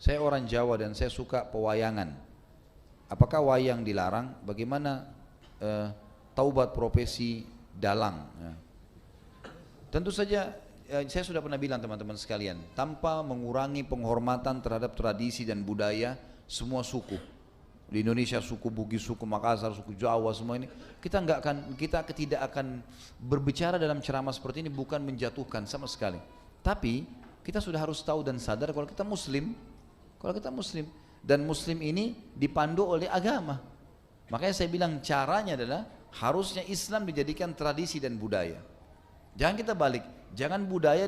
Saya orang Jawa dan saya suka pewayangan. Apakah wayang dilarang? Bagaimana taubat profesi dalang? Ya. Tentu saja saya sudah pernah bilang teman-teman sekalian, tanpa mengurangi penghormatan terhadap tradisi dan budaya semua suku. Di Indonesia suku Bugis, suku Makassar, suku Jawa, semua ini kita tidak akan berbicara dalam ceramah seperti ini bukan menjatuhkan sama sekali. Tapi kita sudah harus tahu dan sadar kalau kita Muslim. Kalau kita Muslim dan Muslim ini dipandu oleh agama, makanya saya bilang caranya adalah harusnya Islam dijadikan tradisi dan budaya. Jangan kita balik, jangan budaya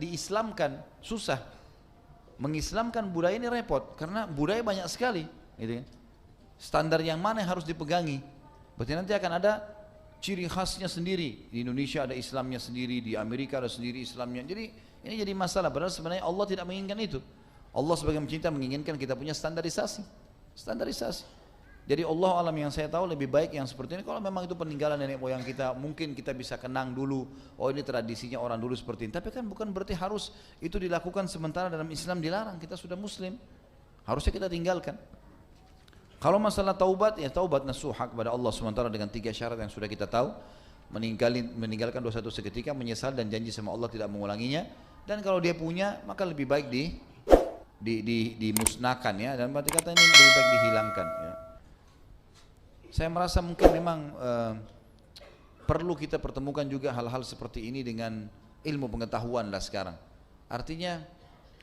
diislamkan, susah. Mengislamkan budaya ini repot karena budaya banyak sekali, gitu kan. Standar yang mana yang harus dipegangi? Berarti nanti akan ada ciri khasnya sendiri. Di Indonesia ada Islamnya sendiri, di Amerika ada sendiri Islamnya. Jadi ini jadi masalah. Padahal sebenarnya Allah tidak menginginkan itu. Allah sebagai pencinta menginginkan kita punya standarisasi. Jadi Allah alam yang saya tahu lebih baik yang seperti ini. Kalau memang itu peninggalan nenek moyang kita, mungkin kita bisa kenang dulu. Oh ini tradisinya orang dulu seperti ini. Tapi kan bukan berarti harus itu dilakukan sementara dalam Islam dilarang. Kita sudah Muslim, harusnya kita tinggalkan. Kalau masalah taubat, ya taubat nasuha kepada Allah SWT dengan 3 syarat yang sudah kita tahu. Meninggalkan dosa itu seketika, menyesal dan janji sama Allah tidak mengulanginya. Dan kalau dia punya, maka lebih baik dimusnahkan ya, dan berarti kata ini lebih baik dihilangkan ya. Saya merasa mungkin memang perlu kita pertemukan juga hal-hal seperti ini dengan ilmu pengetahuan lah sekarang. Artinya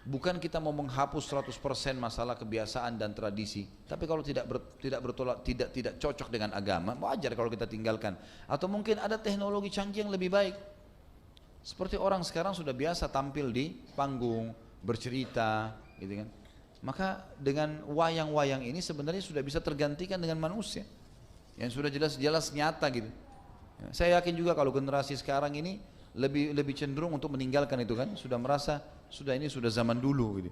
bukan kita mau menghapus 100% masalah kebiasaan dan tradisi, tapi kalau tidak cocok dengan agama, wajar kalau kita tinggalkan. Atau mungkin ada teknologi canggih yang lebih baik. Seperti orang sekarang sudah biasa tampil di panggung, bercerita, gitu kan. Maka dengan wayang-wayang ini sebenarnya sudah bisa tergantikan dengan manusia yang sudah jelas-jelas nyata gitu. Ya, saya yakin juga kalau generasi sekarang ini lebih cenderung untuk meninggalkan itu kan, sudah merasa ini sudah zaman dulu gitu.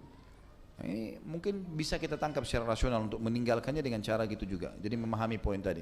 Nah, ini mungkin bisa kita tangkap secara rasional untuk meninggalkannya dengan cara gitu juga. Jadi memahami poin tadi.